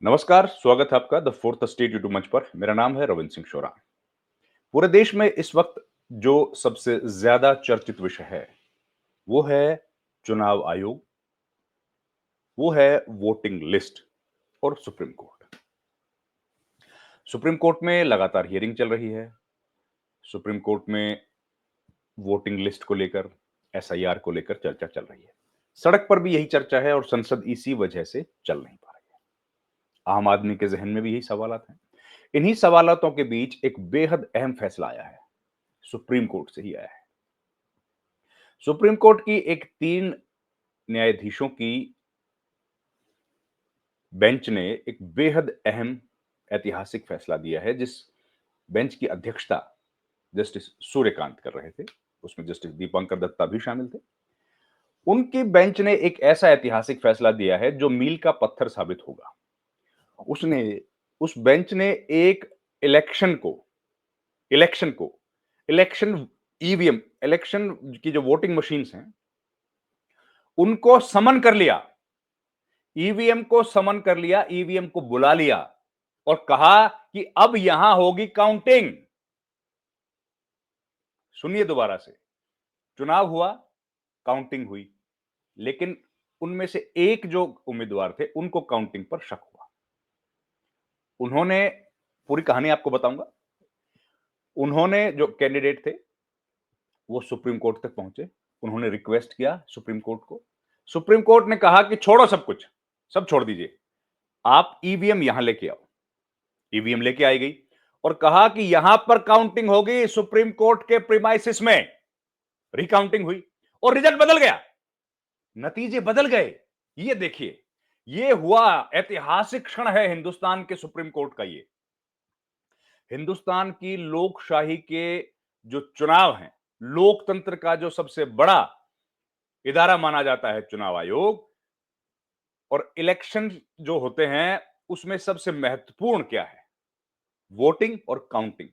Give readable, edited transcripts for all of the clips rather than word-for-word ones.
नमस्कार, स्वागत है आपका द फोर्थ स्टेट यूट्यूब मंच पर। मेरा नाम है रविंद्र सिंह शोरा। पूरे देश में इस वक्त जो सबसे ज्यादा चर्चित विषय है, वो है चुनाव आयोग, वो है वोटिंग लिस्ट और सुप्रीम कोर्ट। सुप्रीम कोर्ट में लगातार हियरिंग चल रही है। सुप्रीम कोर्ट में वोटिंग लिस्ट को लेकर, एसआईआर को लेकर चर्चा चल रही है। सड़क पर भी यही चर्चा है और संसद इसी वजह से चल नहीं पा रही है। आम आदमी के जहन में भी यही सवालात हैं। इन्हीं सवालातों के बीच एक बेहद अहम फैसला आया है। सुप्रीम कोर्ट से ही आया है। सुप्रीम कोर्ट की एक 3 न्यायाधीशों की बेंच ने एक बेहद अहम ऐतिहासिक फैसला दिया है, जिस बेंच की अध्यक्षता जस्टिस सूर्यकांत कर रहे थे। उसमें जस्टिस दीपांकर दत्ता भी शामिल थे। उनकी बेंच ने एक ऐसा ऐतिहासिक फैसला दिया है जो मील का पत्थर साबित होगा। उसने उस बेंच ने एक इलेक्शन को इलेक्शन को इलेक्शन ईवीएम इलेक्शन की जो वोटिंग मशीन्स हैं, उनको समन कर लिया। ईवीएम को समन कर लिया, ईवीएम को बुला लिया और कहा कि अब यहां होगी काउंटिंग। सुनिए दोबारा से। चुनाव हुआ, काउंटिंग हुई, लेकिन उनमें से एक जो उम्मीदवार थे, उनको काउंटिंग पर शक हुआ। उन्होंने पूरी कहानी आपको बताऊंगा। उन्होंने जो कैंडिडेट थे, वो सुप्रीम कोर्ट तक पहुंचे। उन्होंने रिक्वेस्ट किया सुप्रीम कोर्ट को। सुप्रीम कोर्ट ने कहा कि छोड़ो सब कुछ, सब छोड़ दीजिए, आप ईवीएम यहां लेके आओ। ईवीएम लेके आई गई और कहा कि यहां पर काउंटिंग होगी सुप्रीम कोर्ट के प्रीमाइसिस में। रिकाउंटिंग हुई और रिजल्ट बदल गया, नतीजे बदल गए। ये देखिए, ये हुआ ऐतिहासिक क्षण है हिंदुस्तान के सुप्रीम कोर्ट का। ये हिंदुस्तान की लोकशाही के जो चुनाव हैं, लोकतंत्र का जो सबसे बड़ा इदारा माना जाता है चुनाव आयोग, और इलेक्शन जो होते हैं, उसमें सबसे महत्वपूर्ण क्या है? वोटिंग और काउंटिंग।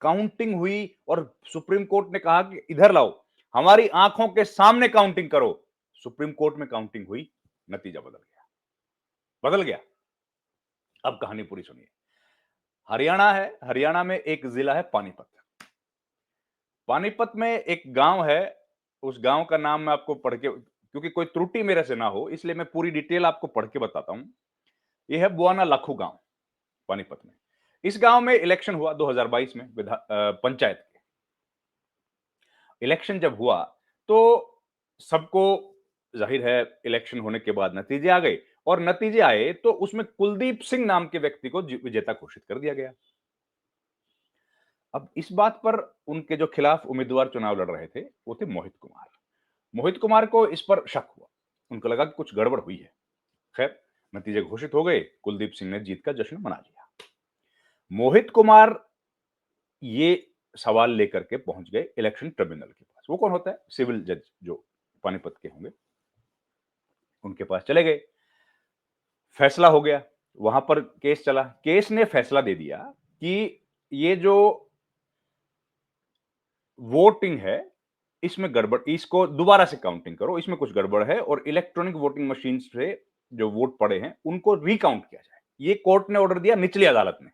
काउंटिंग हुई और सुप्रीम कोर्ट ने कहा कि इधर लाओ, हमारी आंखों के सामने काउंटिंग करो। सुप्रीम कोर्ट में काउंटिंग हुई, नतीजा बदल गया। अब कहानी पूरी सुनिए। हरियाणा है, हरियाणा में एक जिला है पानीपत। पानीपत में एक गांव है। उस गांव का नाम मैं आपको पढ़ के, क्योंकि कोई त्रुटि मेरे से ना हो, इसलिए मैं पूरी डिटेल आपको पढ़ के बताता हूं। यह है बुआना लाखू गांव, पानीपत में। इस गांव में इलेक्शन हुआ 2022 में, पंचायत के इलेक्शन जब हुआ तो सबको जाहिर है, इलेक्शन होने के बाद नतीजे आ गए, और नतीजे आए तो उसमें कुलदीप सिंह नाम के व्यक्ति को विजेता घोषित कर दिया गया। अब इस बात पर उनके जो खिलाफ उम्मीदवार चुनाव लड़ रहे थे, वो थे मोहित कुमार। मोहित कुमार को इस पर शक हुआ। उनको लगा कि कुछ गड़बड़ हुई है। खैर, नतीजे घोषित हो गए, कुलदीप सिंह ने जीत का जश्न मना लिया। मोहित कुमार ये सवाल लेकर के पहुंच गए इलेक्शन ट्रिब्यूनल के पास। वो कौन होता है? सिविल जज, जो पानीपत के होंगे, उनके पास चले गए। फैसला हो गया, वहां पर केस चला। केस ने फैसला दे दिया कि ये जो वोटिंग है, इसमें गड़बड़, इसको दोबारा से काउंटिंग करो, इसमें कुछ गड़बड़ है, और इलेक्ट्रॉनिक वोटिंग मशीन से जो वोट पड़े हैं, उनको रिकाउंट किया जाए। ये कोर्ट ने ऑर्डर दिया, निचली अदालत ने,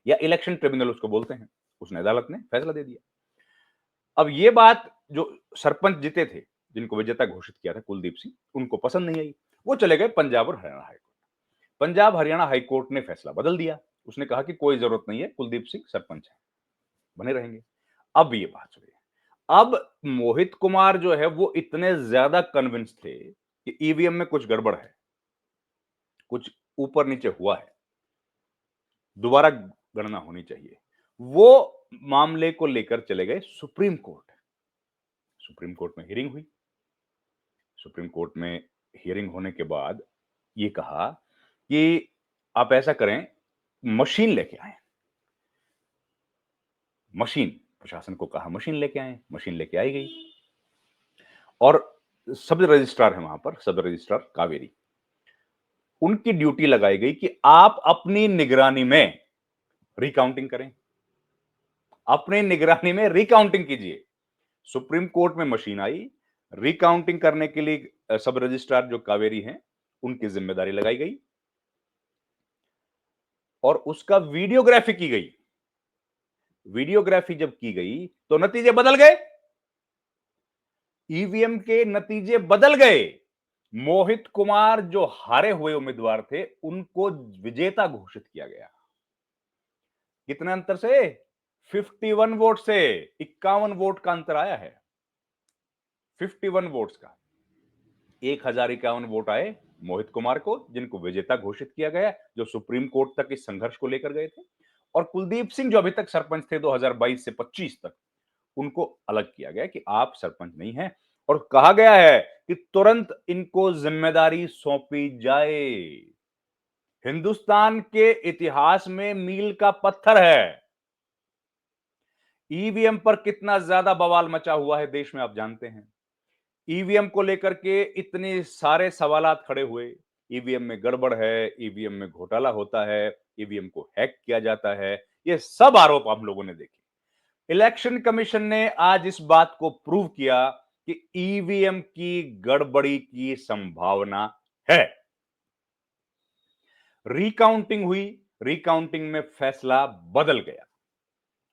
या इलेक्शन ट्रिब्यूनल उसको बोलते हैं। उसने, अदालत ने फैसला दे दिया। अब ये बात जो सरपंच जीते थे, जिनको विजेता घोषित किया था कुलदीप सिंह, उनको पसंद नहीं आई। वो चले गए पंजाब और हरियाणा हाईकोर्ट। पंजाब हरियाणा हाईकोर्ट ने फैसला बदल दिया। उसने कहा कि कोई जरूरत नहीं है, कुलदीप सिंह सरपंच है, बने रहेंगे। अब ये बात सुनिए। अब मोहित कुमार जो है, वो इतने ज्यादा कन्विंस थे कि ईवीएम में कुछ गड़बड़ है, कुछ ऊपर नीचे हुआ है, दोबारा गणना होनी चाहिए। वो मामले को लेकर चले गए सुप्रीम कोर्ट। सुप्रीम कोर्ट में हियरिंग हुई। सुप्रीम कोर्ट में हियरिंग होने के बाद ये कहा कि आप ऐसा करें, मशीन लेके आए। मशीन, प्रशासन को कहा मशीन लेके आए। मशीन लेके आई गई और सब रजिस्ट्रार है वहां पर, सब रजिस्ट्रार कावेरी, उनकी ड्यूटी लगाई गई कि आप अपनी निगरानी में रिकाउंटिंग करें, अपनी निगरानी में रिकाउंटिंग कीजिए। सुप्रीम कोर्ट में मशीन आई, रिकाउंटिंग करने के लिए सब रजिस्ट्रार जो कावेरी हैं, उनकी जिम्मेदारी लगाई गई। और उसका वीडियोग्राफी की गई। वीडियोग्राफी जब की गई तो नतीजे बदल गए। ईवीएम के नतीजे बदल गए। मोहित कुमार जो हारे हुए उम्मीदवार थे, उनको विजेता घोषित किया गया। कितने अंतर से? 51 वोट से। 51 वोट का अंतर आया है। 51 वोट्स का। 1051 वोट आए मोहित कुमार को, जिनको विजेता घोषित किया गया, जो सुप्रीम कोर्ट तक इस संघर्ष को लेकर गए थे। और कुलदीप सिंह जो अभी तक सरपंच थे 2022 से 25 तक, उनको अलग किया गया कि आप सरपंच नहीं हैं, और कहा गया है कि तुरंत इनको जिम्मेदारी सौंपी जाए। हिंदुस्तान के इतिहास में मील का पत्थर है। ईवीएम पर कितना ज्यादा बवाल मचा हुआ है देश में, आप जानते हैं। ईवीएम को लेकर के इतने सारे सवालात खड़े हुए। ईवीएम में गड़बड़ है, ईवीएम में घोटाला होता है, ईवीएम को हैक किया जाता है, ये सब आरोप हम लोगों ने देखे। इलेक्शन कमीशन ने आज इस बात को प्रूव किया कि ईवीएम की गड़बड़ी की संभावना है। रिकाउंटिंग हुई, रिकाउंटिंग में फैसला बदल गया।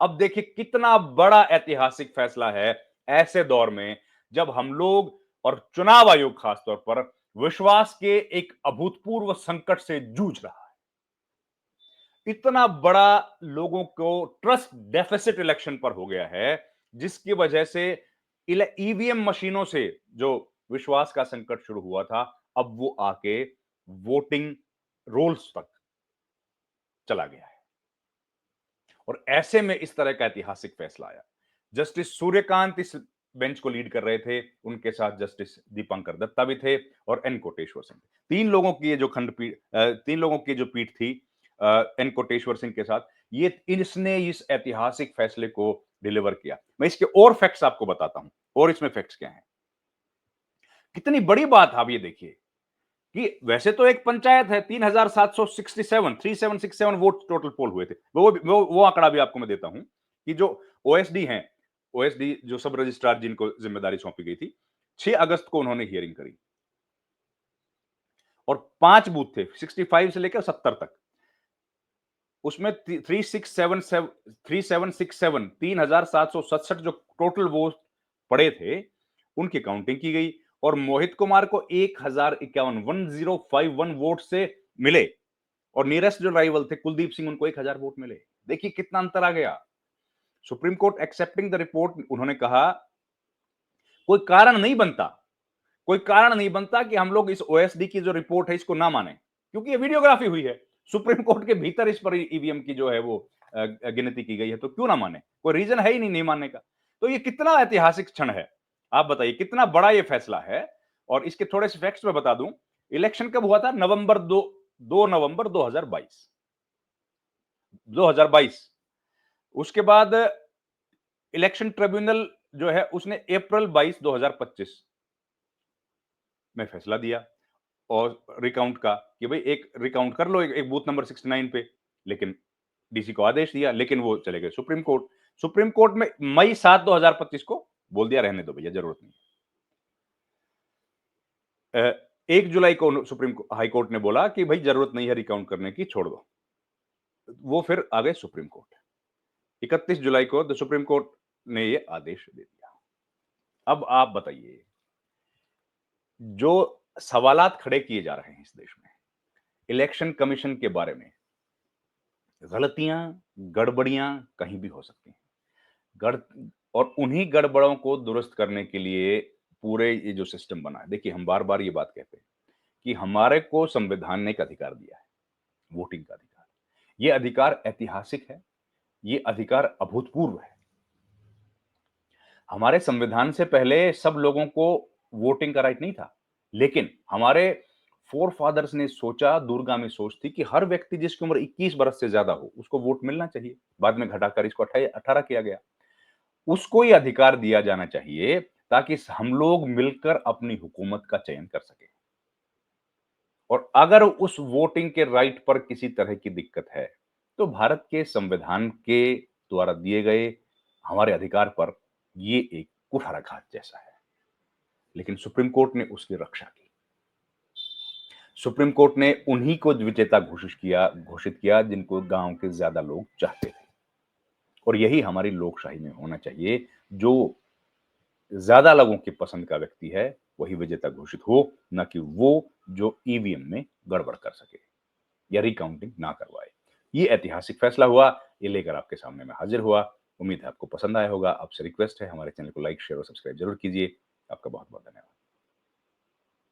अब देखिए कितना बड़ा ऐतिहासिक फैसला है ऐसे दौर में, जब हम लोग और चुनाव आयोग खासतौर पर विश्वास के एक अभूतपूर्व संकट से जूझ रहा है। इतना बड़ा लोगों को ट्रस्ट डेफिसिट इलेक्शन पर हो गया है, जिसकी वजह से ईवीएम मशीनों से जो विश्वास का संकट शुरू हुआ था, अब वो आके वोटिंग रोल्स तक चला गया है। और ऐसे में इस तरह का ऐतिहासिक फैसला आया। जस्टिस सूर्यकांत इस बेंच को लीड कर रहे थे, उनके साथ जस्टिस दीपंकर दत्ता भी थे और एन कोटेश्वर सिंह। तीन लोगों की ये जो खंडपीठ, तीन लोगों की जो पीठ थी एन कोटेश्वर सिंह के साथ, ये इसने इस ऐतिहासिक फैसले को डिलीवर किया। मैं इसके और फैक्ट्स आपको बताता हूं, और इसमें फैक्ट्स क्या है, कितनी बड़ी बात आप ये देखिए कि वैसे तो एक पंचायत है, 3767 3767 वोट टोटल पोल हुए थे। वो आंकड़ा भी आपको मैं देता हूं कि जो ओएसडी हैं, ओएसडी जो सब रजिस्ट्रार जिनको जिम्मेदारी सौंपी गई थी, 6 अगस्त को उन्होंने हियरिंग करी और 5 बूथ थे 65 से लेकर 70 तक। उसमें 3767 जो टोटल वोट पड़े थे, उनकी काउंटिंग की गई और मोहित कुमार को 1051 वोट से मिले और नियरेस्ट जो राइवल थे कुलदीप सिंह, उनको 1000 वोट मिले। देखिए कितना अंतर आ गया। Supreme court accepting the report, उन्होंने कहा कोई कारण नहीं बनता, कोई कारण नहीं बनता कि हम लोग इस ओएसडी की जो रिपोर्ट है इसको ना माने, क्योंकि ये वीडियोग्राफी हुई है, सुप्रीम कोर्ट के भीतर इस पर ईवीएम की जो है वो गिनती की गई है, तो क्यों ना माने, कोई रीजन है ही नहीं मानने का। तो ये कितना ऐतिहासिक क्षण है, आप बताइए कितना बड़ा ये फैसला है। और इसके थोड़े से फैक्ट्स मैं बता दूं, इलेक्शन कब हुआ था? नवंबर 2 नवंबर 2022। 2022। उसके बाद इलेक्शन ट्रिब्यूनल जो है उसने अप्रैल 22 2025 में फैसला दिया और रिकाउंट का कि भाई एक रिकाउंट कर लो, एक बूथ नंबर 69 पे। लेकिन डीसी को आदेश दिया, लेकिन वो चले गए सुप्रीम कोर्ट। सुप्रीम कोर्ट में मई 7 2025 को बोल दिया रहने दो भैया, जरूरत नहीं। 1 जुलाई को सुप्रीम हाई कोर्ट ने बोला कि भाई जरूरत नहीं है रिकाउंट करने की, छोड़ दो। वो फिर आ गए सुप्रीम कोर्ट। 31 जुलाई को द सुप्रीम कोर्ट ने ये आदेश दे दिया। अब आप बताइए, जो सवालात खड़े किए जा रहे हैं इस देश में इलेक्शन कमीशन के बारे में, गलतियां, गड़बड़ियां कहीं भी हो सकती हैं। गड़ और उन्हीं गड़बड़ों को दुरुस्त करने के लिए पूरे ये जो सिस्टम बना है, देखिए हम बार बार ये बात कहते हैं कि हमारे को संविधान ने एक अधिकार दिया है, वोटिंग का अधिकार। ये अधिकार ऐतिहासिक है, ये अधिकार अभूतपूर्व है। हमारे संविधान से पहले सब लोगों को वोटिंग का राइट नहीं था, लेकिन हमारे फोर फादर्स ने सोचा, दूरगामी सोच थी कि हर व्यक्ति जिसकी उम्र 21 वर्ष से ज्यादा हो उसको वोट मिलना चाहिए। बाद में घटाकर इसको 18 किया गया। उसको ये अधिकार दिया जाना चाहिए ताकि हम लोग मिलकर अपनी हुकूमत का चयन कर सके। और अगर उस वोटिंग के राइट पर किसी तरह की दिक्कत है, तो भारत के संविधान के द्वारा दिए गए हमारे अधिकार पर ये एक कुठाराघात जैसा है। लेकिन सुप्रीम कोर्ट ने उसकी रक्षा की। सुप्रीम कोर्ट ने उन्हीं को विजेता घोषित किया जिनको गाँव के ज़्यादा लोग चाहते थे और यही हमारी लोकशाही में होना चाहिए। जो ज़्यादा लोगों की पसंद का व्यक्ति है, वही विजेता घोषित हो, ना कि वो जो ईवीएम में गड़बड़ कर सके या रिकाउंटिंग ना करवाए। ये ऐतिहासिक फैसला हुआ, ये लेकर आपके सामने मैं हाज़िर हुआ। उम्मीद है आपको पसंद आया होगा। आपसे रिक्वेस्ट है हमारे चैनल को लाइक, शेयर और सब्सक्राइब ज़रूर कीजिए। आपका बहुत-बहुत धन्यवाद।